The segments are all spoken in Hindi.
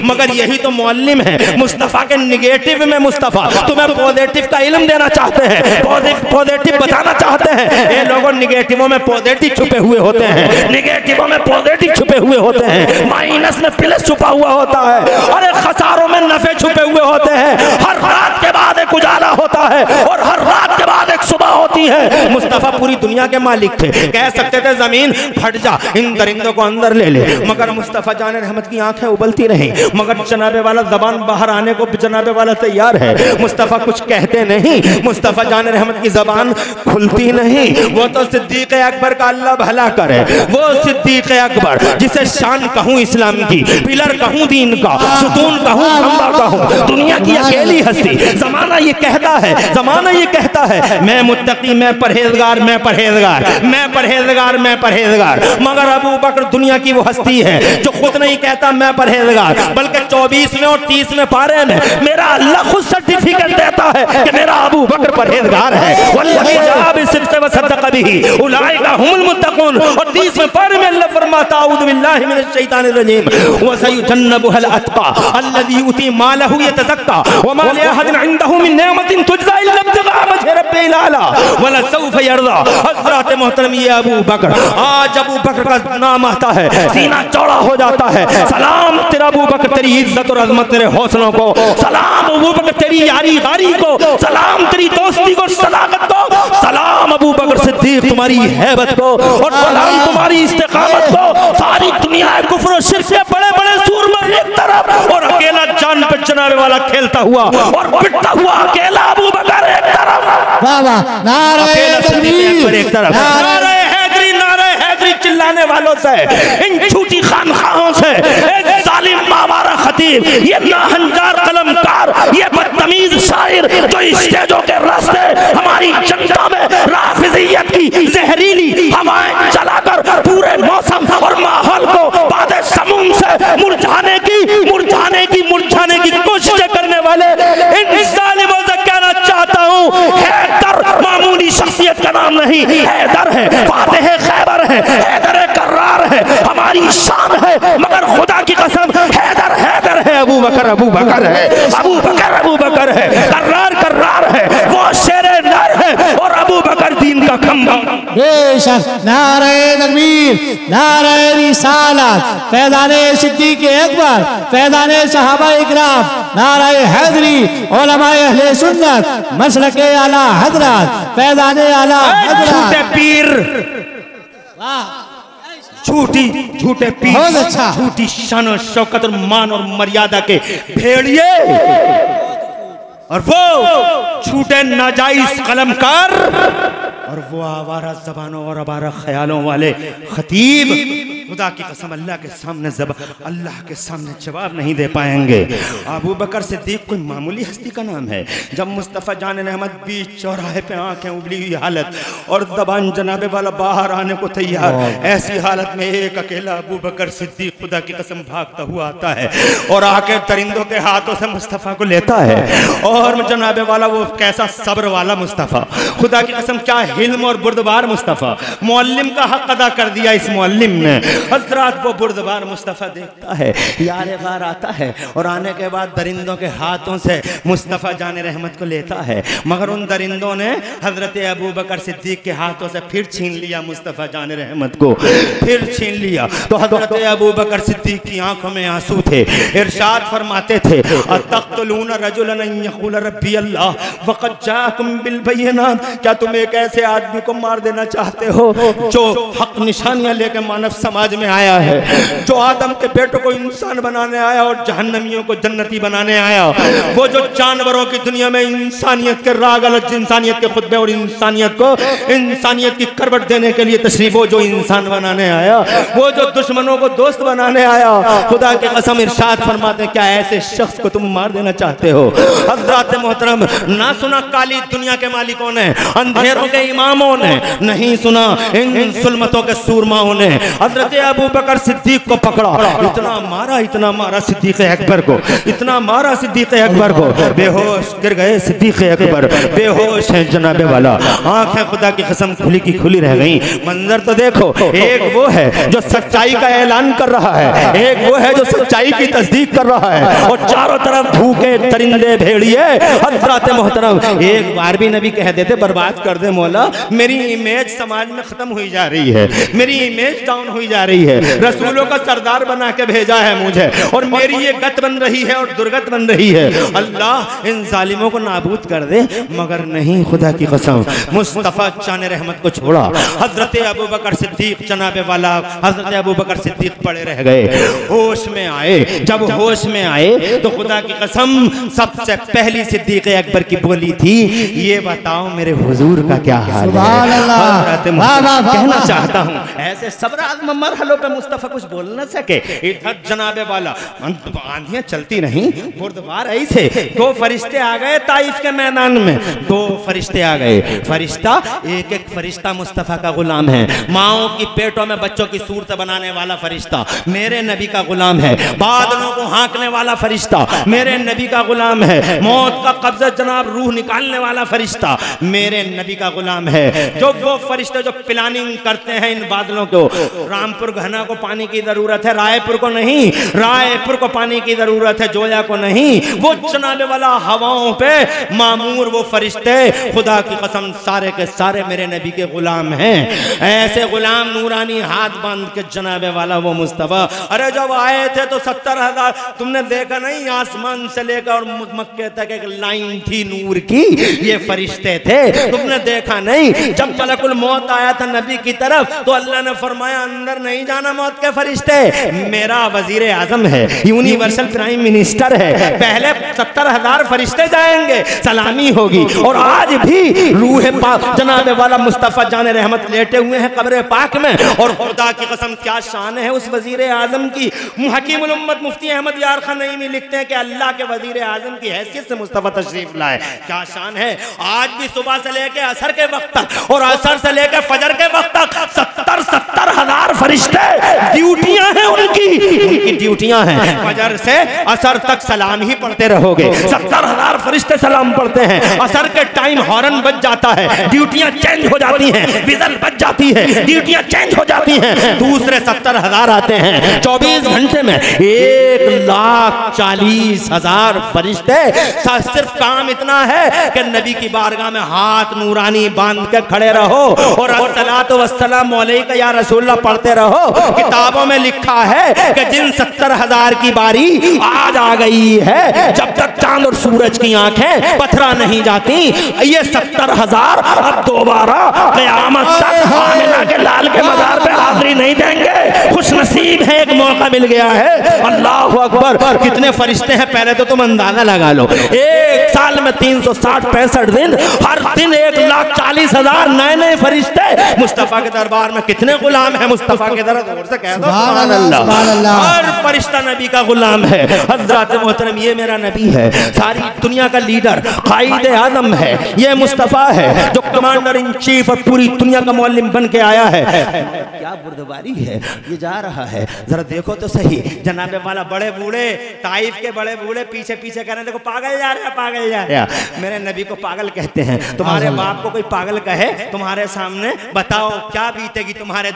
मगर यही तो मुअल्लिम है। मुस्तफ़ा के निगेटिव में मुस्तफ़ा तुम्हें पॉजिटिव का इल्म देना चाहते हैं, पॉजिटिव बताना चाहते हैं। ये लोगों निगेटिवों में पॉजिटिव छुपे हुए होते हैं, निगेटिवों में पॉजिटिव छुपे हुए होते हैं, माइनस में प्लस छुपा हुआ होता है, अरे खसारों में नफे छुपे हुए होते हैं। हर रात के बाद एक उजाला होता है और हर रात के बाद एक सुबह होती है। मुस्तफ़ा पूरी दुनिया के मालिक थे, कह सकते थे जमीन फट जा, इन दरिंदों को अंदर ले ले, मगर मुस्तफ़ा जान रहमत की आंखें उबलती रहीं। मगर जनाबे वाला जबान बाहर आने को जनाबे वाला तैयार है, मुस्तफ़ा कुछ कहते नहीं, मुस्तफ़ा जान रहमत की जबान खुलती नहीं। वो तो सिद्दीक़ अकबर का अल्लाह भला करे, वो सिद्दीक़ अकबर जिसे शान कहूँ इस्लाम की, पिलर कहूँ दीन का, सुतून कहूँ, खंबा कहूँ, दुनिया की अकेली हस्ती। जमाना ये कहता है, जमाना ये कहता है मैं मुत्तकी, मैं परहेजगार, मैं परहेजगार, मैं परहेजगार, मैं परहेजगार, मगर अबू बकर दुनिया की वो हस्ती है जो खुद नहीं कहता मैं परहेजगार, बल्कि 24वें और 30वें पारे में मेरा अल्लाह खुद सर्टिफिकेट देता है कि मेरा अबू बकर परहेजगार है। वल्लज़ी जाअ बिस्सिद्क़ि व सद्दक़ बिही उलाइका हुमुल मुत्तक़ून। और 30वें पारे में अल्लाह फरमाता अऊज़ु बिल्लाहि मिनश शैतानिर रजीम व सयुजन्नबुहुल अत्क़ा अल्लज़ी युती मालहु यतज़क्का व मा लिअहदिन इंदहु मिन निअमतिन तुजज़ा इल्ला इब्तिग़ाअ वजहि रब्बिल आला व लसौफ़ यर्ज़ा। हज़रत मोहतरम ये अबू बकर, आज अबू बकर का नाम आता है, सीना चौड़ा हो जाता है। सलाम तेरा अबू बकर, तेरी इज्जत और अजमत, तेरे हौसलों को सलाम अबू बकर, तेरी यारी गारी को सलाम, तेरी दोस्ती को, सदाकत को सलाम अबू बकर सिद्दीक, तुम्हारी हैबत को और सलाम तुम्हारी इस्तिकामत को। सारी दुनिया कुफ्र और शिर्क के बड़े बड़े सूरमा एक तरफ और अकेला जान पे जनाबे वाला खेलता हुआ और पिटता हुआ अकेला अबू बकर एक तरफ। वाह वाह, नारे तकबीर, एक तरफ नारे हैदरी, नारे हैदरी चिल्लाने वालों से, इन झूठी खानखाओं से, जालिम मावारा खतीब, ये नाहंजार कलमकार, ये बदतमीज शायर जो स्टेजों के रास्ते हमारी जनता में राफिजियत की जहरीली हवाएं चलाकर पूरे मौसम और माहौल को बादे समूम से मुरझाने की कोशिश करने वाले इन जालिमों से कहना चाहता हूँ, हैदर मामूली शख्सियत का नाम नहीं, हैदर है, फातिह खैबर है, हैदर कर्रार है, हमारी शान है, मगर खुदा की कसम हैदर हैदर है, अबू बकर अबू बकर है, अबू बकर अबू बकर है, कर्रार कर्रार है, वो शेरे नर है और अबू बकर दीन का खंभा। बेशक, नारे तकबीर, नारे रिसालत, फैज़ाने सिद्दीक़ अकबर, फैज़ाने सहाबा इकराम, नारे हैदरी, उलमाए अहले सुन्नत, मसलके आला हज़रत, फैज़ाने आला हज़रत, झूठे पीर, झूठे पीर, अच्छा, झूठी शान और शौकत और मान और मर्यादा के भेड़िए और वो झूठे नाजायज कलमकार और वो आवारा ज़बानों और आवारा ख्यालों वाले खतीब खुदा की कसम अल्लाह के सामने जवाब नहीं दे पाएंगे। अबू बकर सिद्दीक कोई मामूली हस्ती का नाम है। जब मुस्तफ़ा जान रहमत बीच चौराहे पे आंखें उबली हुई हालत और दबान जनाबे वाला बाहर आने को तैयार, ऐसी हालत में एक अकेला अबू बकर सिद्दीक खुदा की कसम भागता हुआ आता है और आके दरिंदों के हाथों से मुस्तफ़ा को लेता है। और जनाबे वाला वो कैसा सब्र वाला मुस्तफ़ा, खुदा की कसम क्या हिल्म और बुर्दबार मुस्तफ़ा, मुअल्लिम का हक अदा कर दिया इस मुअल्लिम ने। हज़रत वो बुर्दबार मुस्तफ़ा देखता है, यारे गार आता है और आने के बाद दरिंदों के हाथों से मुस्तफ़ा जान रहमत को लेता है, मगर उन दरिंदों ने हज़रत अबू बकर सिद्दीक के हाथों से फिर छीन लिया मुस्तफ़ा जान रहमत को, फिर छीन लिया। तो हज़रत अबू बकर सिद्दीक की आंखों में आंसू थे, इरशाद फरमाते थे, अतक़्तुलून रजुलन अन यक़ूल रब्बी अल्लाह वक़द जाअकुम बिल बय्यिनात, क्या तुम एक ऐसे आदमी को मार देना चाहते हो जो हक निशानियां लेकर मानव समाज में आया है, जो आदम के बेटों को इंसान बनाने आया और जहन्नमियों को जन्नती बनाने आया, वो जो जानवरों की दुनिया में इंसानियत के राग अलग, इंसानियत के खुतबे और इंसानियत को इंसानियत की करवट देने के लिए तशरीफ, वो जो इंसान बनाने आया, वो जो दुश्मनों को दोस्त बनाने आया, खुदा की कसम इरशाद फरमाते क्या ऐसे शख्स को तुम मार देना चाहते हो। हज़रत मोहतरम, ना सुना काली दुनिया के मालिकों ने, अंधेरों के इमामों ने, नहीं सुना इन सुलमतों के सूरमाओं ने हजरत अबू बकर सिद्दीक को पकड़ा, इतना मारा सिद्दीक अकबर को, इतना मारा सिद्दीक अकबर को, बेहोश गिर गए सिद्दीक अकबर, बेहोश है जनाबे वाला। आंखें खुदा की कसम खुली की खुली रह गई। मंजर तो देखो, एक वो है जो सच्चाई का ऐलान कर रहा है, एक वो है जो सच्चाई की तस्दीक कर रहा है, और चारों तरफ भूखे तरिंदे भेड़िए। हजरत मोहतरम एक बार भी नबी कह देते बर्बाद कर दे मौला, मेरी इमेज समाज में खत्म हुई जा रही है, मेरी इमेज डाउन हुई जा रही है, रसूलों का सरदार बना के भेजा है मुझे, और मेरी ये गत बन रही है और दुर्गत बन रही है। अल्लाह इन जालिमों को नाबूद कर दे, मगर नहीं, खुदा की कसम मुस्तफ़ा जाने रहमत को छोड़ा। हजरत अबू बकर सिद्दीक जनाबे वाला, हजरत अबू बकर सिद्दीक पड़े रह गए। होश में आए, जब होश में आए तो खुदा की कसम सबसे पहली सिद्दीक अकबर की बोली थी, ये बताओ मेरे हुजूर का क्या हाल है। कहना चाहता हूँ ऐसे सबराज मरहलों पे मुस्तफ़ा कुछ बोल न सके। इधर जनाबे वाला आंधियां चलती नहीं, बुर्दवार ऐसे दो फरिश्ते आ गए ताइफ के मैदान में, दो फरिश्ते आ गए। फरिश्ता एक एक फरिश्ता मुस्तफ़ा का गुलाम है, माओ की पेटों में बच्चों की सूरत बनाने वाला फरिश्ता मेरे नबी का गुलाम है, बादलों को हाँकने वाला फरिश्ता मेरे नबी का गुलाम है, मौत का कब्जा जनाब रूह निकालने वाला फरिश्ता मेरे नबी का गुलाम है। जो वो फरिश्ते जो प्लानिंग करते हैं इन बादलों को, रामपुर घना को पानी की जरूरत है, रायपुर को नहीं, रायपुर को पानी की जरूरत है, जोया को नहीं, वो जनाबे वाला हवाओं पे मामूर वो फरिश्ते खुदा की कसम सारे के सारे मेरे नबी के गुलाम हैं। ऐसे गुलाम नूरानी हाथ बांध के जनाबे वाला वो मुस्तफ़ा, अरे जब आए थे तो 70,000 तुमने देखा नहीं, आसमान से लेकर मक्के तक एक लाइन थी नूर की, ये फरिश्ते थे, तुमने देखा नहीं। जब मलकुल मौत आया था नबी की तरफ तो अल्लाह ने फरमाया अंदर नहीं जाना मौत के फरिश्ते, मेरा वजीर आजम है, यूनिवर्सल प्राइम मिनिस्टर है, पहले 70,000 फरिश्ते जाएंगे, सलामी होगी। और आज भी रूह पाक जनाबे वाला मुस्तफ़ा जाने रहमत लेटे हुए हैं कब्र पाक में, और खुदा की कसम क्या शान है उस वजीर आजम की। हकीमुल उम्मत मुफ्ती अहमद यार खान नईमी लिखते हैं कि अल्लाह के वजीर आजम की हैसियत से मुस्तफ़ा तशरीफ लाए, क्या शान है। आज भी सुबह से लेकर असर के वक्त तक और असर से लेकर फजर के वक्त तक 70,000 फरिश्ते ड्यूटियां हैं उनकी ड्यूटियां हैं। फजर से असर तक सलाम ही पढ़ते रहोगे, 70,000 फरिश्ते सलाम पढ़ते हैं। असर के टाइम हॉर्न बज जाता है, ड्यूटियां चेंज हो जाती हैं, विज़ल बज जाती है, ड्यूटियां चेंज हो जाती हैं, दूसरे 70,000 आते हैं। 24 घंटे में 1,40,000 फरिश्ते। सिर्फ काम इतना है कि नबी की बारगाह में हाथ नूरानी बांध के खड़े रहो और अस्सलातु वस्सलाम अलैका या रसूलल्लाह पढ़ते रहो। किताबों में लिखा है कि जिन 70,000 की बारी आज आ गई है, जब तक चांद और सूरज की आंखें पथरा नहीं जाती, ये 70,000 अब दोबारा क़यामत तक आमिना के लाल के मज़ार पे हाज़िरी नहीं देंगे। खुश नसीब है, एक मौका मिल गया है। अल्लाह अकबर, कितने फरिश्ते हैं पहले तो तुम अंदाजा लगा लो। एक साल में 365 दिन, हर दिन 1,40,000 नए फरिश्ते मुस्तफ़ा के दरबार में। कितने गुलाम है मुस्तफ़ा के दरबार, और से कह दो सुभान अल्लाह। हर फरिश्ता नबी का गुलाम है। हज़रत मोहतरम ये मेरा नबी है, सारी दुनिया का लीडर, कायदे आज़म है, ये मुस्तफ़ा है जो कमांडर इन चीफ और पूरी दुनिया का मौलिम बन के आया है। क्या बुर्दबारी है, ये जा रहा है, जरा देखो तो सही। जनाबे वाला बड़े बूढ़े ताइफ के बड़े बूढ़े पीछे पीछे कह रहे हैं, देखो पागल जा रहा है, पागल जा रहा है। मेरे नबी को पागल कहते हैं। तुम्हारे बाप को कोई पागल कहे तुम्हारे सामने, बताओ क्या बीतेगी तुम्हारे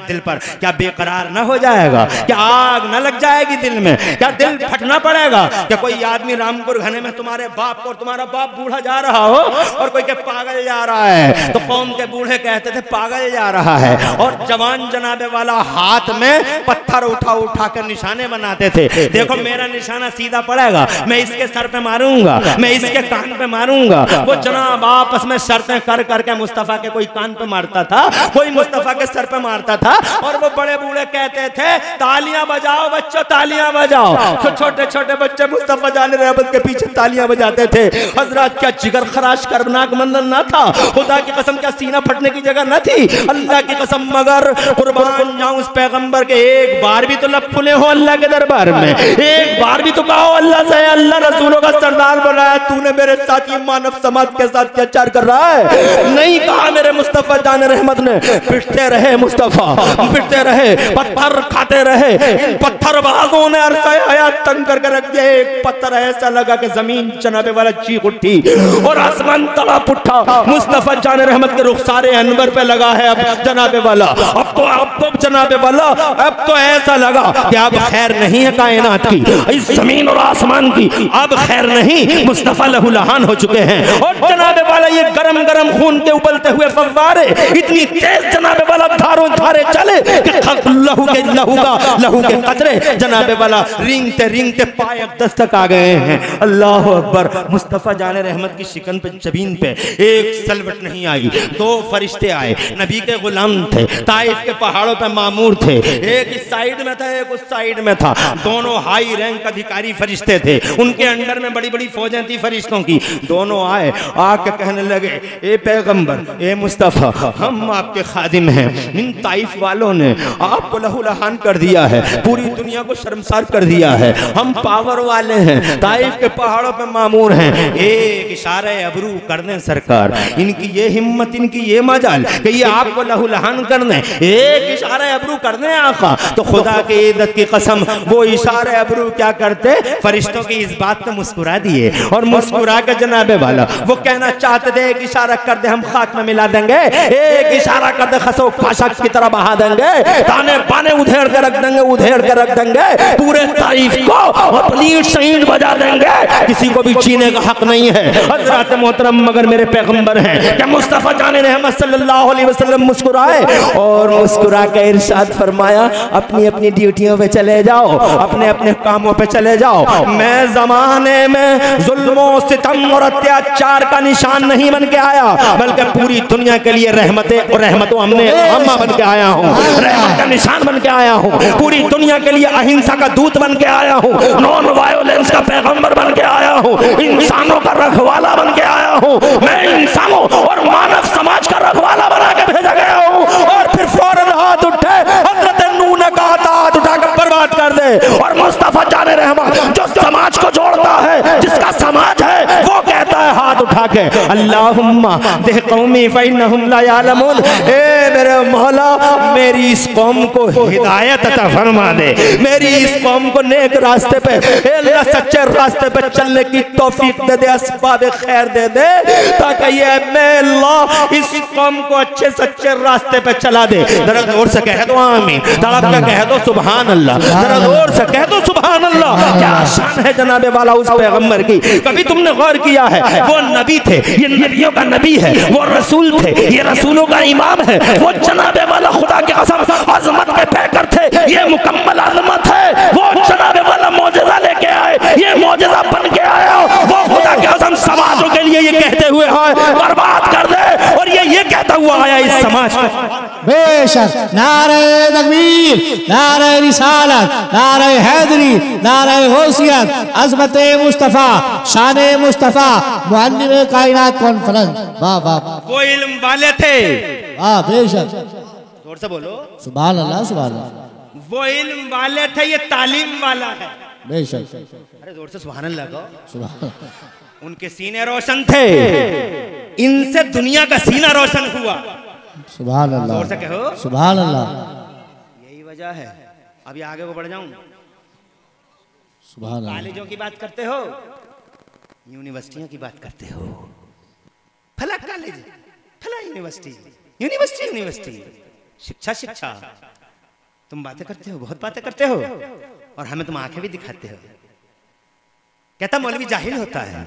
दिल पर? क्या बेकरार न हो जाएगा? क्या आग न लग जाएगी दिल में? क्या दिल फटना पड़ेगा? क्या कोई आदमी रामपुर घने में तुम्हारे बाप को, और तुम्हारा बाप बूढ़ा जा रहा हो और कोई के पागल जा रहा है, तो कौम के बूढ़े कहते थे पागल जा रहा है, और जवान जनाबे वाला हाथ में पत्थर उठा उठा कर निशाने बनाते थे। देखो मेरा निशाना सीधा पड़ेगा, मैं इसके सर पे मारूंगा, मैं इसके कान पे मारूंगा। वो जनाब आपस में शर्तें कर करके मुस्तफ़ा के कोई कान पे मारता था, कोई मुस्तफ़ा के सर पे मारता था, और वो बड़े बूढ़े कहते थे तालियां बजाओ बच्चों, तालियां बजाओ। तो छोटे छोटे बच्चे मुस्तफ़ा जाने रहमत के पीछे तालियां बजाते थे। हजरत क्या जिगर खराश करबनाक मंजर ना था? खुदा की कसम क्या सीना फटने की जगह न थी? अल्लाह की कसम, मगर कुर्बान जाऊं उस पैगंबर के, एक बार भी तो लब फुले हो अल्लाह के दरबार में, एक बार भी तो कहो अल्लाह से, अल्लाह रसूलों का सरदार बना रहा है, तूने मेरे साथ ये मानव समाज के साथ अत्याचार कर रहा है। नहीं कहा मेरे मुस्तफा जान रहमत ने। पिटते रहे मुस्तफा, पिटते रहे, पत्थर खाते रहे। इन पत्थरबाजों ने अरसा हयात तंग करके रख दिया। एक पत्थर ऐसा लगा कि जमीन जनाबे वाला चीख उठी और आसमान तड़प उठा। मुस्तफा जान रहमत के रुखसारे अनवर पे लगा है अब जनाबे वाला। अब तो जनाबे वाला अब तो ऐसा लगा कि अब खैर नहीं है कायनात की, इस जमीन और आसमान की अब खैर नहीं। मुस्तफा लहूलहान हो चुके हैं और जनाबे वाला ये गरम गरम खून के उबलते हुए फव्वारे इतनी तेज जनाबे वाला धारों धारे चले कि लहू के कतरे जनाबे वाला रिंगते रिंगते पायक दस्तक आ गए हैं। अल्लाह अकबर। मुस्तफा जाने रहमत की शिकन पे जबीन पे एक सलवट नहीं आई। दो फरिश्ते आए, नबी के गुलाम थे, ताइफ के पहाड़ों पे मामूर थे। एक इस साइड में था, एक उस साइड में था। दोनों हाई रैंक अधिकारी फरिश्ते थे, उनके अंडर में बड़ी बड़ी फौजें थी फरिश्तों की। दोनों आए, आके कहने लगे, ए पैगंबर, ए मुस्तफा, हम आपके खादिम हैं। इन ताइफ वालों ने आपको लहूलहान कर दिया है, पूरी दुनिया को शर्मसार कर दिया है। हम पावर वाले हैं, ताइफ के पहाड़ों पे मामूर हैं। एक इशारे अबरू कर दें सरकार, इनकी ये हिम्मत, इनकी ये मजाल कि ये आपको लहूलहान कर दें। एक इशारे अबरू कर दें आका, तो खुदा की इज्जत की कसम वो इशारे अबरू क्या करते, फरिश्तों की इस बात पे मुस्कुरा दिए और मुस्कुरा के जनाबे वाला वो कहना चाहते थे, एक इशारा कर दे हम खाक में मिला देंगे, एक इशारा कर दे खसो फाशक की तरह बहा देंगे, ताने बाने उधेड़ के रख देंगे, उधेड़ के रख देंगे, पूरे ताइफ को अपनी शहीद बजा देंगे, किसी को भी जीने का हक नहीं है। हज़रत मोहतरम मगर मेरे पैगंबर हैं क्या मुस्तफा जाने रहमत सल्लल्लाहु अलैहि वसल्लम मुस्कुराए और मुस्कुरा के इरशाद फरमाया, अपनी अपनी ड्यूटियों पे चले जाओ, अपने अपने कामों पे चले जाओ। मैं जमाने में जुल्मों सितम और अत्याचार का निशान नहीं बन के आया, बल्कि पूरी दुनिया के लिए रहमतें और रहमतों हमने अम्मा बन के आया हूँ, रहमत का निशान बन के आया हूँ, पूरी दुनिया के लिए अहिंसा का दूत बन के आया हूँ, नॉन वायोलेंस का पैगंबर बन के आया हूँ, इंसानों का रखवाला बन के आया हूँ। मैं इंसानों और मानव समाज का रखवाला बना के भेजा गया हूँ। और फिर फौरन हाथ उठे, हज़रत नूह ने कहा था हाथ उठाकर बर्बाद कर दे। और मुस्तफा जाने रहमत जो समाज को जोड़ता है, जिसका समाज है, वो कहता है हाथ उठा के, अल्लाहुम्मा दे कौमी फइन्नहुम ला यालमून, ए मेरे मौला मेरी इस कौम को हिदायत अता फरमा दे, मेरी इस कौम को नेक रास्ते पे, अल्लाह सच्चे रास्ते पे चलने की तौफीक दे दे, असबाब खैर दे दे, ताकि ये मैं अल्लाह इस कौम को अच्छे सच्चे रास्ते पे चला दे। जरा जोर से कह दो आमीन, तड़प के कह दो सुभान अल्लाह, जरा जोर से कह दो सुभान अल्लाह। क्या शान है जनाबे वाला उस पैगंबर की। कभी तुमने गौर किया है, वो नबी थे, ये नबियों का नबी है, वो रसूल थे, ये रसूलों का इमाम है, वो जनाबे वाला खुदा की कसम अजमत के पैकर थे, ये मुकम्मल अजमत है, वो जनाबे वाला मौजज़ा लेके आए, ये मौजज़ा बन के आया, वो खुदा की कसम समाजों के लिए ये कहते हुए आए बर्बाद कर दे, और ये कहता हुआ आया इस समाज को। बेशक नारे तकबीर, नारे रिसालत, नारे हैदरी, नारे गौसियत, अज़मत मुस्तफ़ा, शान मुस्तफ़ा, मुअल्लिम कायनात कॉन्फ्रेंस। वाह वाह, वो इल्म वाले थे। वाह बेशक, जोर से बोलो सुभान अल्लाह, सुभान अल्लाह। वो इल्म वाले थे, ये तालीम वाला है। बेशक, अरे जोर से सुभान अल्लाह कहो। सुभान, उनके सीने रोशन थे, इनसे दुनिया का सीना रोशन हुआ। सुभान अल्लाह, जोर से कहो सुभान अल्लाह। यही वजह है। अभी आगे को बढ़ जाऊं, सुभान अल्लाह। कॉलेजों की बात करते हो, यूनिवर्सिटियों की बात करते हो, फला कॉलेज, फला यूनिवर्सिटी, यूनिवर्सिटी यूनिवर्सिटी, शिक्षा शिक्षा, तुम बातें करते हो, बहुत बातें करते हो, और हमें तुम आंखें भी दिखाते हो। कहता मौलवी जाहिल होता है,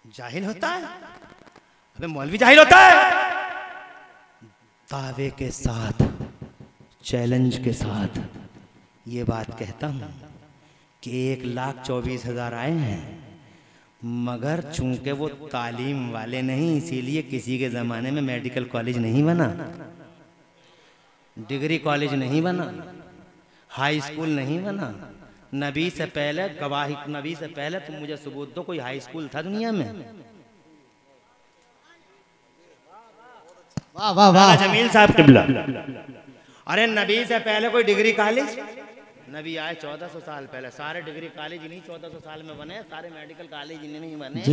जाहिल होता है, अबे मौलवी जाहिल होता है। दावे के साथ, चैलेंज के साथ ये बात कहता हूं कि 1,24,000 आए हैं, मगर चूंकि वो तालीम वाले नहीं, इसीलिए किसी के ज़माने में मेडिकल कॉलेज नहीं बना, डिग्री कॉलेज नहीं बना, हाई स्कूल नहीं बना। नबी से पहले गवाही, नबी से पहले तुम मुझे सबूत दो कोई हाई स्कूल था दुनिया में? वाह वाह वाह, जमील साहब किबला, अरे नबी से पहले कोई डिग्री कॉलेज नबी आए 1400 साल पहले। सारे डिग्री कॉलेज नहीं 1400 साल में बने, सारे मेडिकल कॉलेज नहीं बने।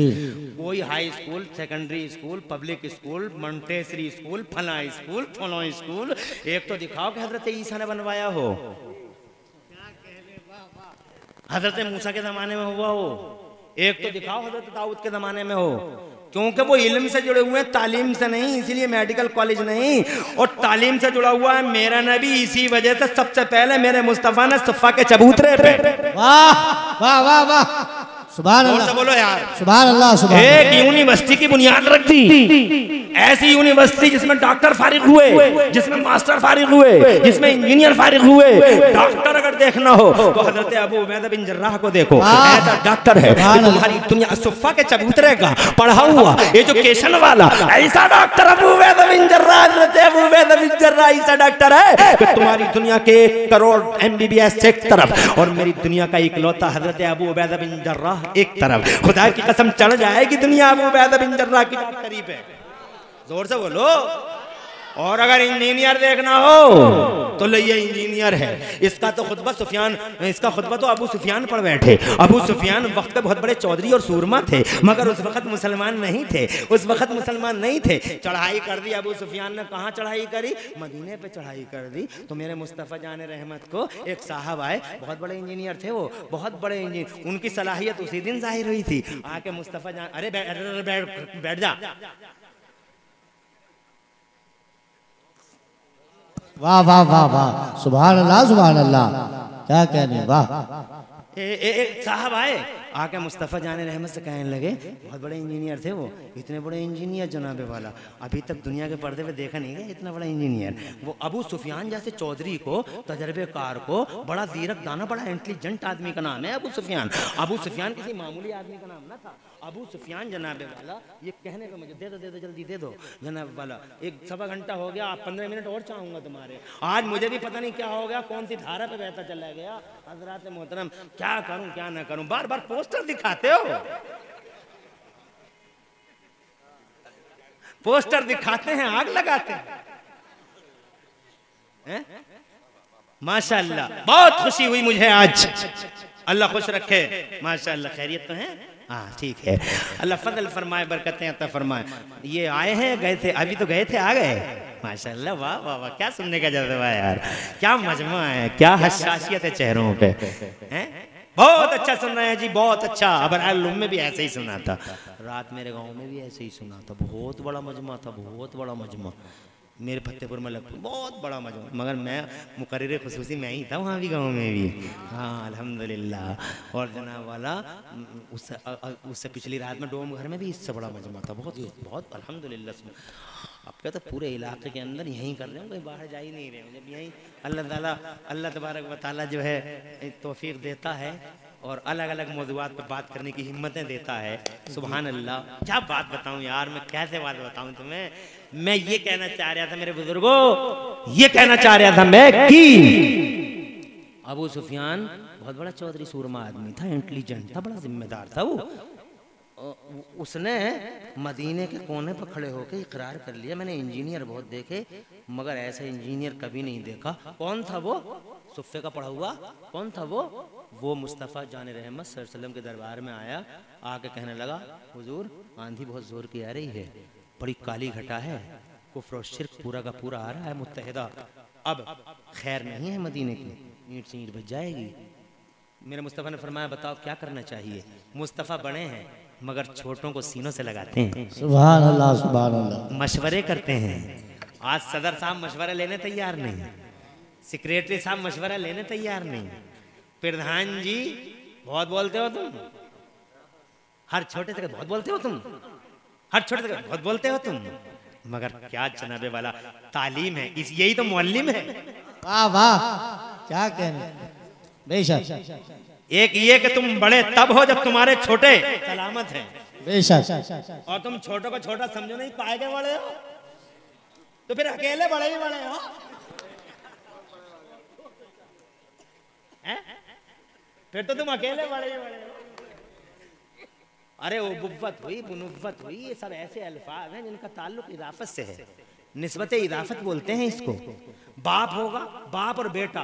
कोई high school, secondary school, public school, Montessori school, फला स्कूल, एक तो दिखाओ कि हजरत ईसा ने बनवाया हो, हजरत मूसा के जमाने में हुआ हो। एक तो दिखाओ हजरत दाऊद के जमाने में हो, क्योंकि वो इल्म से जुड़े हुए हैं, तालीम से नहीं, इसीलिए मेडिकल कॉलेज नहीं। और तालीम से जुड़ा हुआ है मेरा नबी, इसी वजह से सबसे पहले मेरे मुस्तफा ने सफ़ा के चबूतरे पे, वाह वाह वाह वाह, सुभान अल्लाह, बोलो यार, सुभान अल्लाह, सुभान एक यूनिवर्सिटी की बुनियाद रख दी। ऐसी यूनिवर्सिटी जिसमें डॉक्टर फारिग हुए, जिसमें मास्टर फारिग हुए, जिसमें इंजीनियर फारिग हुए। डॉक्टर अगर देखना हो तो हजरत अबू उबैदा बिन जर्राह को देखो, ऐसा डॉक्टर है तुम्हारी दुनिया सफ़ा के चबूतरे का पढ़ा हुआ एजुकेशन वाला, ऐसा डॉक्टर अबू उबैदा बिन जर्राह, हजरत अबू उबैदा बिन जर्राह ऐसा डॉक्टर है कि तुम्हारी दुनिया के 1 करोड़ MBBS एक तरफ और मेरी दुनिया का इकलौता हजरत अबू उबैदा बिन जर्राह एक तरफ। खुदा की कसम चढ़ जाएगी दुनिया अबू उबैदा बिन जर्राह की करीब है। जोर से बोलो। और अगर इंजीनियर देखना हो तो ये इंजीनियर है, इसका तो खुतबा सुफियान, इसका खुतबा तो अबू सुफियान पढ़ बैठे। अबू सुफियान वक्त के बहुत बड़े चौधरी और सूरमा थे, मगर उस वक्त मुसलमान नहीं थे, उस वक्त मुसलमान नहीं थे। चढ़ाई कर दी अबू सुफियान ने, कहाँ चढ़ाई करी? मदीने पे चढ़ाई कर दी। तो मेरे मुस्तफ़ा जान रहमत को एक साहब आए, बहुत बड़े इंजीनियर थे वो, बहुत बड़े इंजीनियर, उनकी सलाहियत उसी दिन जाहिर हुई थी। आके मुस्तफ़ा जान, अरे बैठ जा, वाह वाह वाह वाह, सुभान अल्लाह, सुभान अल्लाह, क्या कहने, वाह। एक साहब आए, आके मुस्तफ़ा जाने रहमत से कहने लगे, बहुत बड़े इंजीनियर थे वो, इतने बड़े इंजीनियर जनाबे वाला अभी तक दुनिया के पर्दे पे देखा नहीं गया इतना बड़ा इंजीनियर। वो अबू सुफियान जैसे चौधरी को, तजर्बेकार को, बड़ा जीरक दाना, बड़ा इंटेलिजेंट आदमी का नाम है अबू सुफियान। अबू सुफियान किसी मामूली आदमी का नाम ना था। अबू सुफियान जनाबे वाला ये कहने को, मुझे दे दो जल्दी दे दो जनाब वाला, 1-1.25 घंटा हो गया, आप 15 मिनट और चाहूँगा तुम्हारे। आज मुझे भी पता नहीं क्या हो गया, कौन सी धारा पे बहता चला गया। हजरात मोहतरम, क्या करूं क्या ना करूं, बार बार पोस्टर दिखाते हो, पोस्टर दिखाते हैं, आग लगाते हैं। माशाअल्लाह, बहुत खुशी हुई मुझे आज, अल्लाह खुश रखे। माशाअल्लाह, खैरियत तो है? हाँ ठीक है, अल्लाह फजल फरमाए, बरकतें अता फरमाए। ये आए हैं, गए थे, अभी तो गए थे, आ गए। माशाअल्लाह, वाह वाह वाह, क्या सुनने का जज्बा है यार, क्या मजमा है, क्या हसासियत है चेहरों पे, हैं? बहुत अच्छा सुन रहे हैं जी, बहुत अच्छा। अबरालुम में भी ऐसे ही सुना था, रात मेरे गांव में भी ऐसे ही सुना था, बहुत बड़ा मजमा था, बहुत बड़ा मजमा। मेरे फतेहपुर में लगभग बहुत बड़ा मजमा, मगर मैं मुकर्रिर खुसूसी मैं ही था वहाँ भी, गांव में भी। हाँ अल्हम्दुलिल्लाह। और जनाब वाला उससे पिछली रात में डोम घर में भी इससे बड़ा मजमा था, बहुत बहुत अल्हम्दुलिल्लाह। आपके तो पूरे इलाके के अंदर यहीं कर रहे हो, कहीं बाहर जा ही नहीं रहे हो। जब यहीं अल्लाह तबारक व तआला जो है तौफीक देता है और अलग अलग मौज़ूआत पर बात करने की हिम्मतें देता है, सुभान अल्लाह। क्या बात बताऊं यार, मैं कैसे बात बताऊं तुम्हें। मैं ये कहना चाह रहा था मेरे बुजुर्गों, ये कहना चाह रहा था मैं कि अबू सुफियान बहुत बड़ा चौधरी सूरमा आदमी था, इंटेलिजेंट था, बड़ा जिम्मेदार था वो। उसने मदीने के कोने पर खड़े होकर इकरार कर लिया, मैंने इंजीनियर बहुत देखे मगर ऐसा इंजीनियर कभी नहीं देखा। कौन था वो? सुफ़े का पढ़ा हुआ। कौन था वो मुस्तफ़ा जान रहमत सल्लल्लाहु अलैहि वसल्लम के दरबार में आया, आके कहने लगा, हुजूर आंधी बहुत जोर की आ रही है, बड़ी काली घटा है, कुफ्र और शिर्क पूरा का पूरा आ रहा है मुत्तहिदा, अब खैर नहीं है मदीने की, ईंट से ईंट बच जाएगी। मेरे मुस्तफ़ा ने फरमाया, बताओ क्या करना चाहिए। मुस्तफ़ा बड़े हैं मगर छोटों को सीनों से लगाते हैं। सुभान अल्लाह, सुभान अल्लाह। मशवरे करते हैं। आज सदर साहब मशवरा लेने तैयार नहीं, सेक्रेटरी साहब मशवरा लेने तैयार नहीं, प्रधान जी बहुत बोलते हो तुम, हर छोटे से बहुत बोलते हो तुम, हर छोटे से बहुत बोलते हो तुम, मगर क्या जनाबे वाला तालीम है, इस यही तो मुअल्लिम है। वाह वाह, क्या कहने, बेशक। एक ये कि तुम बड़े तब हो जब तुम्हारे छोटे सलामत हैं, बेशक। और तुम छोटों को छोटा समझो नहीं, पाए के बड़े हो तो फिर अकेले बड़े ही बड़े हो, हैं? फिर तो तुम अकेले बड़े ही बड़े हो। अरे उबुव्वत हुई, बुनुव्वत हुई, ये सब ऐसे अल्फाज हैं जिनका ताल्लुक इजाफत से है। निस्बत इदाफत बोलते हैं इसको। बाप होगा, बाप और बेटा,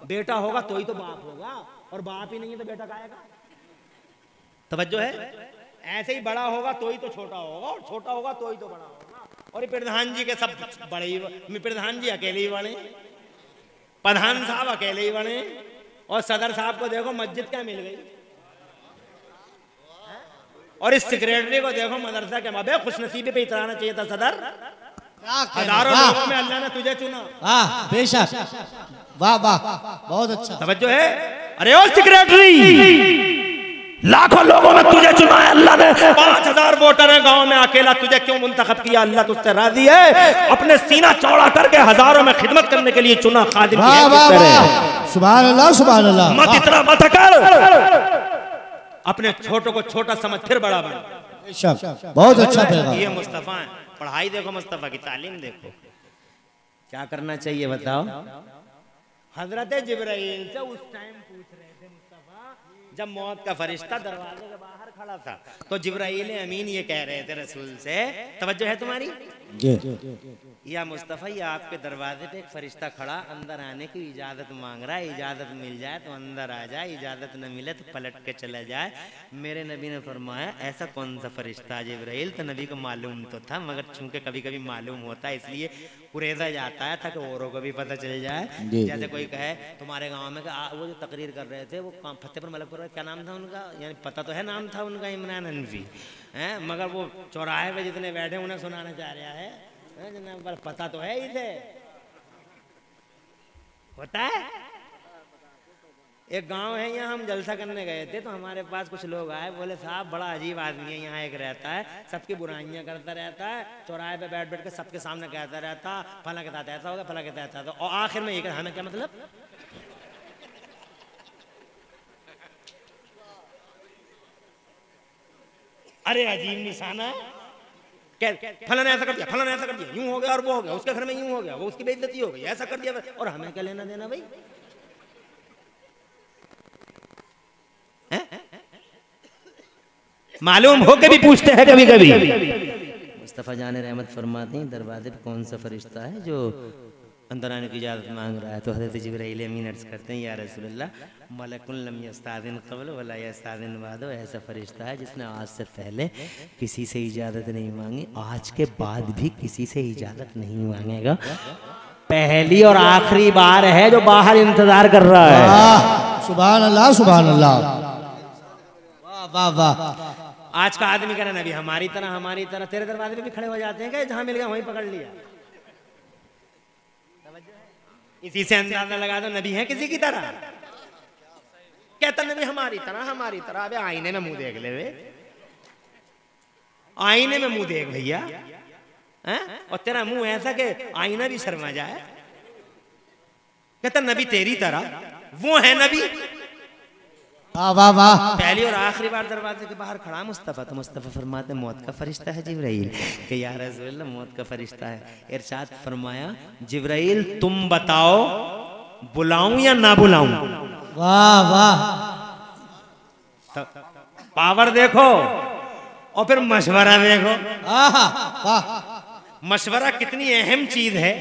बेटा होगा तो ही तो बाप होगा, और बाप ही नहीं है तो बेटा काहेगा? तवज्जो है? ऐसे ही बड़ा होगा तो ही तो छोटा होगा, और छोटा होगा तो ही तो बड़ा होगा। और ये प्रधान जी के सब बड़े ही, प्रधान जी अकेले ही बने, प्रधान साहब अकेले ही बने, और सदर साहब को देखो मस्जिद क्या मिल गई, और इस सेक्रेटरी को देखो मदरसा के माबे खुशनसीबी पे इतराना चाहिए था सदर। हजारों लोगों में अल्लाह ने तुझे चुना। वाह बेशक, वाह वाह, बहुत अच्छा। तवज्जो है? अरे ओ सेक्रेटरी, लाखों लोगों में तुझे चुना है अल्लाह ने, 5000 वोटर है गांव में, अकेला तुझे क्यों मुंतखब किया? अल्लाह तुझसे राजी है, अपने सीना चौड़ा करके हजारों में खिदमत करने के लिए चुना। खादिम की सुभान अल्लाह, सुभान अल्लाह। मत इतना मत कर, अपने छोटों को छोटा समझ फिर बड़ा बन। बहुत अच्छा पैगाम। ये मुस्तफा है। पढ़ाई देखो, मुस्तफा की तालीम देखो, क्या करना चाहिए बताओ? हजरत जिब्राइल से उस टाइम पूछ रहे थे मुस्तफा, जब मौत का फरिश्ता दरवाजे के बाहर खड़ा था, तो जिब्राइल अमीन ये कह रहे थे रसूल से, तवज्जो है तुम्हारी? या मुस्तफ़ा, ये आपके दरवाजे पे एक फरिश्ता खड़ा, अंदर आने की इजाज़त मांग रहा है, इजाज़त मिल जाए तो अंदर आ जाए, इजाज़त न मिले तो पलट के चला जाए। मेरे नबी ने फरमाया ऐसा कौन सा फरिश्ता जिब्राइल? तो नबी को मालूम तो था, मगर चूंकि कभी कभी मालूम होता है इसलिए कुरेदा जाता है ताकि औरों को भी पता चल जाए। जैसे कोई कहे तुम्हारे गाँव में वो जो तकरीर कर रहे थे वो फतेहपुर मलकपुर, क्या नाम था उनका? यानी पता तो है नाम था उनका, इमरान हनफी है, मगर वो चौराहे पे जितने बैठे उन्हें सुनाना चाह रहा है, पर पता तो है इसे, होता है। एक गांव है, यहाँ हम जलसा करने गए थे, तो हमारे पास कुछ लोग आए, बोले साहब बड़ा अजीब आदमी है, यहाँ एक रहता है, सबकी बुराइयां करता रहता है, चौराहे पे बैठ बैठ के सबके सामने कहता रहता, फला के साथ ऐसा होगा, फला के साथ ऐसा, और आखिर में ये कहता, हमें क्या मतलब? अरे अजीब निशाना है, फलाना ऐसा कर दिया, फलाना ऐसा कर दिया, यूं हो गया और वो हो गया, उसके घर में यूं हो गया, वो उसकी बेइज्जती हो गई, ऐसा कर दिया, और हमें क्या लेना देना भाई? मालूम हो के भी पूछते हैं कभी कभी। मुस्तफा जान रहमत फरमाते हैं दरवाजे पे कौन सा फरिश्ता है जो अंदर आने की इजाज़त मांग रहा है? तो हज़रत जिब्राइल अमीन अर्ज़ करते हैं या रसूलल्लाह, मलकुन लम यस्ताज़िन क़ब्ल वला यस्ताज़िन बाद, ऐसा फरिश्ता है जिसने आज से पहले किसी से इजाज़त नहीं मांगी, आज के बाद भी किसी से इजाज़त नहीं मांगेगा। पहली और आखिरी बार है जो बाहर इंतजार कर रहा है। सुभान अल्लाह, सुभान अल्लाह, वाह वाह वाह। आज का आदमी कह रहा नबी हमारी तरह तेरे दरवाजे पे भी खड़े हो जाते हैं क्या? जहां मिल गया वहीं पकड़ लिया। इसी से अंदाजा लगा दो नबी है किसी की तरह। कहता नबी हमारी तरह। अबे आईने में मुंह देख ले, वे आईने में मुंह देख भैया, और तेरा मुंह ऐसा कि आईना भी शर्मा जाए। कहता नबी तेरी तरह, वो है नबी। वाह वाह वाह। पहली और आखिरी बार दरवाजे के बाहर खड़ा मुस्तफा, तो मुस्तफा फरमाते मौत का फरिश्ता है जिब्राइल, कि या रसूलल्लाह मौत का फरिश्ता है। इरशाद फरमाया जिब्राइल तुम बताओ बुलाऊं या ना बुलाऊं? वाह वाह, तो पावर देखो और फिर मशवरा देखो। वाह, मशवरा कितनी अहम चीज है,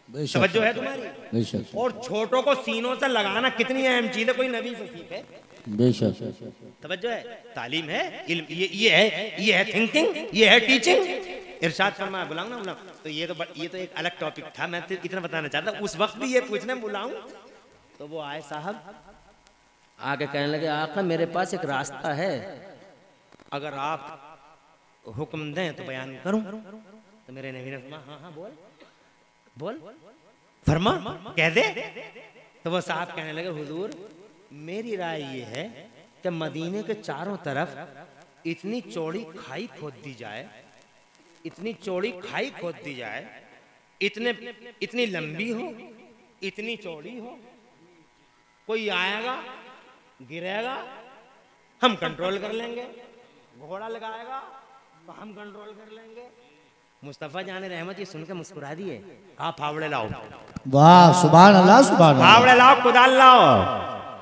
तवज्जो है तुम्हारी? बेशक। और छोटों को सीनों से लगाना कितनी अहम चीज है, कोई नबी से सीखे। बेशक, तवज्जो है, तालीम है, इल्म, ये है थिंकिंग, ये है टीचिंग। इरशाद फरमाया बुलाऊं ना बुलाऊं? तो ये तो एक अलग टॉपिक था, मैं तो इतना बताना चाहता। उस वक्त भी ये पूछने बुलाऊं, तो वो आए साहब आगे कहने लगे आका मेरे पास एक रास्ता है, अगर आप हुक्म दें तो बयान करूं। तो मेरे नबी ने फरमाया हाँ बोल फरमा, कह दे। तो वो साहब कहने लगे हुजूर मेरी राय ये है कि मदीने के चारों तरफ इतनी चौड़ी खाई खोद दी जाए, इतनी चौड़ी खाई खोद दी जाए, इतनी लंबी हो, इतनी चौड़ी हो, कोई आएगा गिरेगा हम कंट्रोल कर लेंगे, घोड़ा लगाएगा तो हम कंट्रोल कर लेंगे। मुस्तफा जाने रहमत ये सुनकर मुस्कुरा दिए, कहा फावड़े लाओ। वाह सुभान अल्लाह, सुभान अल्लाह। फावड़े लाओ, कुदाल लाओ।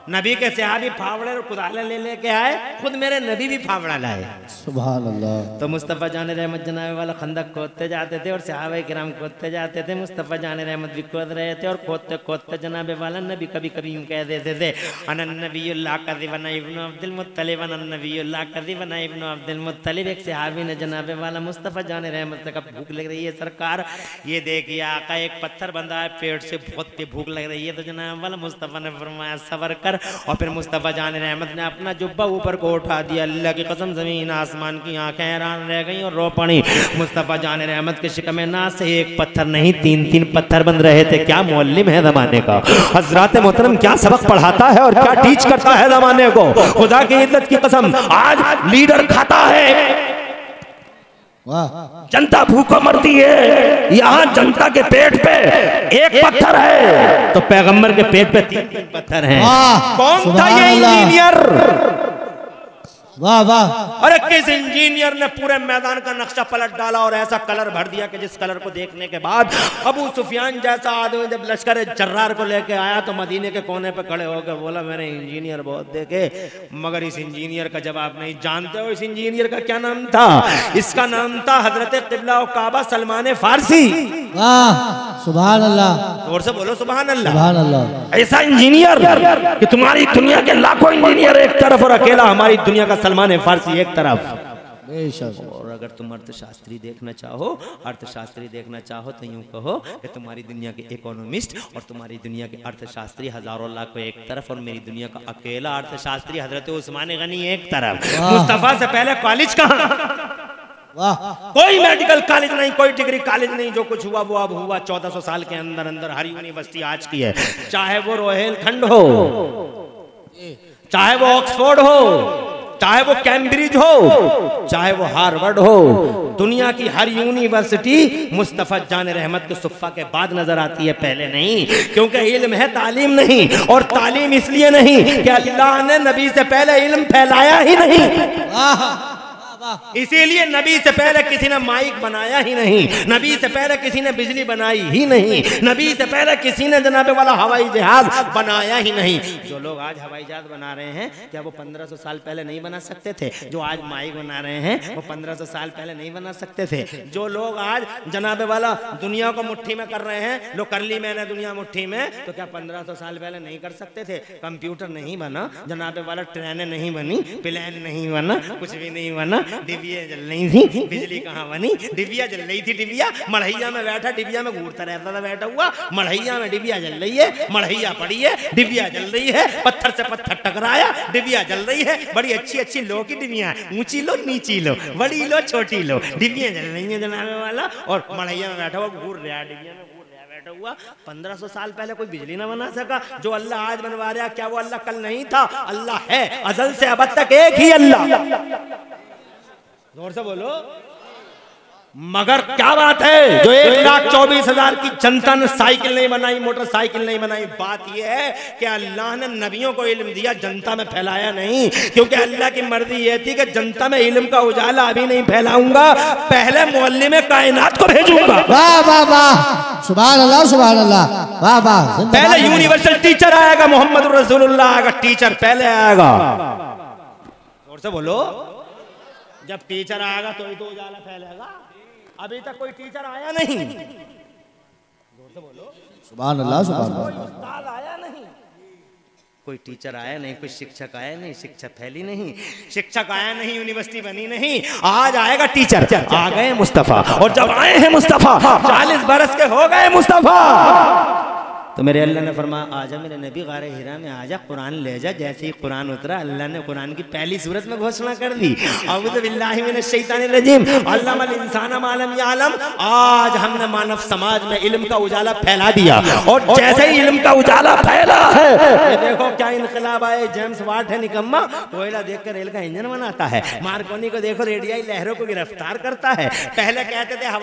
नबी के सहाबी फावड़े और कुदाले ले लेके आए, खुद मेरे नबी भी फावड़ा लाए। सुभान अल्लाह। तो मुस्तफ़ा जान रहमत जनाबे वाला खंदक खोदते जाते थे और सहाबा किराम खोदते जाते थे। मुस्तफ़ा जान रहमत भी खोद रहे थे और खोदते खोदते जनाबे वाला नबी कभी कभी यूं कह देते थे, अनन नबीयुल्लाह कज़िबन इब्न अब्दुल मुत्तलिब, अनन नबीयुल्लाह कज़िबन इब्न अब्दुल मुत्तलिब। एक सहाबी ने जनाबे वाला मुस्तफ़ा जान रहमत से कहा, भूख लग रही है सरकार, ये देखिए आका एक पत्थर बंधा है पेट से, बहुत भूख लग रही है। तो जनाब वाला मुस्तफ़ा ने फरमाया सबर कर, और फिर मुस्तफ़ा जान रहमत ने अपना जुब्बा ऊपर को उठा दिया। अल्लाह की कसम ज़मीन आसमान की आंखें हैरान रह गई और रो पड़ी। मुस्तफ़ा जान रहमत के शिकम ना से एक पत्थर नहीं 3-3 पत्थर बन रहे थे। क्या मुअल्लिम है ज़माने का, हज़रात मोहतरम क्या सबक पढ़ाता है और क्या टीच करता है ज़माने को। खुदा की इज्जत की कसम, आज लीडर खाता है, जनता भूखों मरती है। यहाँ जनता के पेट पे एक पत्थर है तो पैगंबर के पेट पे 3-3 पत्थर हैं। कौन था ये इंजीनियर? वाह वाह। अरे किस इंजीनियर ने पूरे मैदान का नक्शा पलट डाला और ऐसा कलर भर दिया कि जिस कलर को देखने के बाद अबू सुफियान जैसा आदमी जब लश्कर जर्रार को लेके आया तो मदीने के कोने पे खड़े होकर बोला, मैंने इंजीनियर बहुत देखे मगर इस इंजीनियर का जवाब नहीं जानते हो। इस इंजीनियर का क्या नाम था? इसका नाम था हजरत क़िबला व काबा सलमान फारसी। वाह सुभान अल्लाह। और से बोलो सुभान अल्लाह। सुभान अल्लाह। ऐसा इंजीनियर कि तुम्हारी दुनिया के लाखों इंजीनियर एक तरफ और अकेला हमारी दुनिया का सलमान फारसी एक तरफ। और अगर तुम अर्थशास्त्री देखना चाहो तो यूं कहो कि तुम्हारी दुनिया के इकोनॉमिस्ट और तुम्हारी दुनिया के अर्थशास्त्री हजारों लाख एक तरफ और मेरी दुनिया का अकेला अर्थशास्त्री हजरत उस्मान गनी एक तरफ। मुस्तफा से पहले कॉलेज कहाँ? कोई मेडिकल कॉलेज नहीं, कोई डिग्री कॉलेज नहीं। जो कुछ हुआ वो अब हुआ 1400 साल के अंदर अंदर हर यूनिवर्सिटी आज की है, चाहे वो रोहेलखंड हो, चाहे वो ऑक्सफोर्ड हो, चाहे वो कैम्ब्रिज हो, चाहे वो हार्वर्ड हो। दुनिया की हर यूनिवर्सिटी मुस्तफ़ा जान रहमत के सुफ़ा के बाद नजर आती है, पहले नहीं। क्योंकि इल्म है, तालीम नहीं। और तालीम इसलिए नहीं कि अल्लाह ने नबी से पहले इल्म फैलाया ही नहीं, इसीलिए नबी से पहले किसी ने माइक बनाया ही नहीं, नबी से पहले किसी ने बिजली बनाई ही नहीं, नबी से पहले किसी ने जनाबे वाला हवाई जहाज बनाया ही नहीं। जो लोग आज हवाई जहाज बना रहे हैं क्या वो 1500 साल पहले नहीं बना सकते थे? जो आज माइक बना रहे हैं वो 1500 साल पहले नहीं बना सकते थे? जो लोग आज जनाबे वाला दुनिया को मुट्ठी में कर रहे हैं, लो कर ली मैंने दुनिया मुट्ठी में, तो क्या 1500 साल पहले नहीं कर सकते थे? कंप्यूटर नहीं बना जनाबे वाला, ट्रेनें नहीं बनी, प्लेन नहीं बना, कुछ भी नहीं बना, डिबिया जल रही थी, बिजली कहाँ बनी? डिबिया जल रही थी, डिबिया मढ़ैया में बैठा, डिबिया में घूरता रहता था बैठा हुआ, मढ़ैया में डिबिया जल रही है, मढ़ैया पड़ी है, डिबिया जल रही है, पत्थर से पत्थर टकराया, डिबिया जल रही है। बड़ी अच्छी अच्छी लो की डिबिया, ऊंची लो नीची लो, बड़ी लो छोटी लो, डिबिया जल रही है जनाबे वाला, और मढ़ैया में बैठा हुआ घूर रहा है, डिबिया में घूर रहा बैठा हुआ। 1500 साल पहले कोई बिजली ना बना सका? जो अल्लाह आज बनवा रहा, क्या वो अल्लाह कल नहीं था? अल्लाह है, अज़ल से अब तक एक ही अल्लाह। जोर से बोलो। मगर क्या बात है, जो 1,24,000 की जनता ने साइकिल नहीं बनाई, मोटरसाइकिल नहीं बनाई। बात यह है कि अल्लाह ने नबियों को इल्म दिया, जनता में फैलाया नहीं। क्योंकि अल्लाह की मर्जी यह थी कि जनता में इल्म का उजाला अभी नहीं फैलाऊंगा, पहले मुअल्लिम कायनात को भेजूंगा। वाह वाह वाह, सुभान अल्लाह सुभान अल्लाह, वाह वाह। पहले यूनिवर्सल टीचर आएगा, मोहम्मद रसूलुल्लाह आएगा, टीचर पहले आएगा। जोर से बोलो। जब टीचर आएगा तो ही तो उजाला फैलेगा। अभी तक कोई टीचर आया नहीं। जोर से बोलो। सुभान अल्लाह सुभान अल्लाह। कोई उस्ताद आया नहीं, कोई टीचर आया नहीं, कोई शिक्षक आया नहीं, शिक्षा फैली नहीं, शिक्षक आया नहीं, यूनिवर्सिटी बनी नहीं। आज आएगा टीचर। आ गए मुस्तफा, और जब आए हैं मुस्तफा 40 बरस के हो गए मुस्तफा, तो मेरे अल्लाह ने फरमाया, आजा मेरे नबी गारे हिरा में आजा, कुरान ले जा। जैसे ही कुरान उतरा, अल्लाह ने कुरान की पहली सूरत में घोषणा कर दी, औज़ु बिल्लाहि मिनश शैतानिर रजीम, अल्लमल इंसाना मा लम यअलम। आज हमने मानव समाज में इल्म का उजाला फैला दिया, और जैसे ही इल्म का उजाला फैला है, ये देखो क्या इनकलाब आए। जेम्स वाट है निकम्मा, कोयला देख कर रेल का इंजन बनाता है। मार्कोनी को देखो, रेडियाई लहरों को गिरफ्तार करता है। पहले कहते थे हवा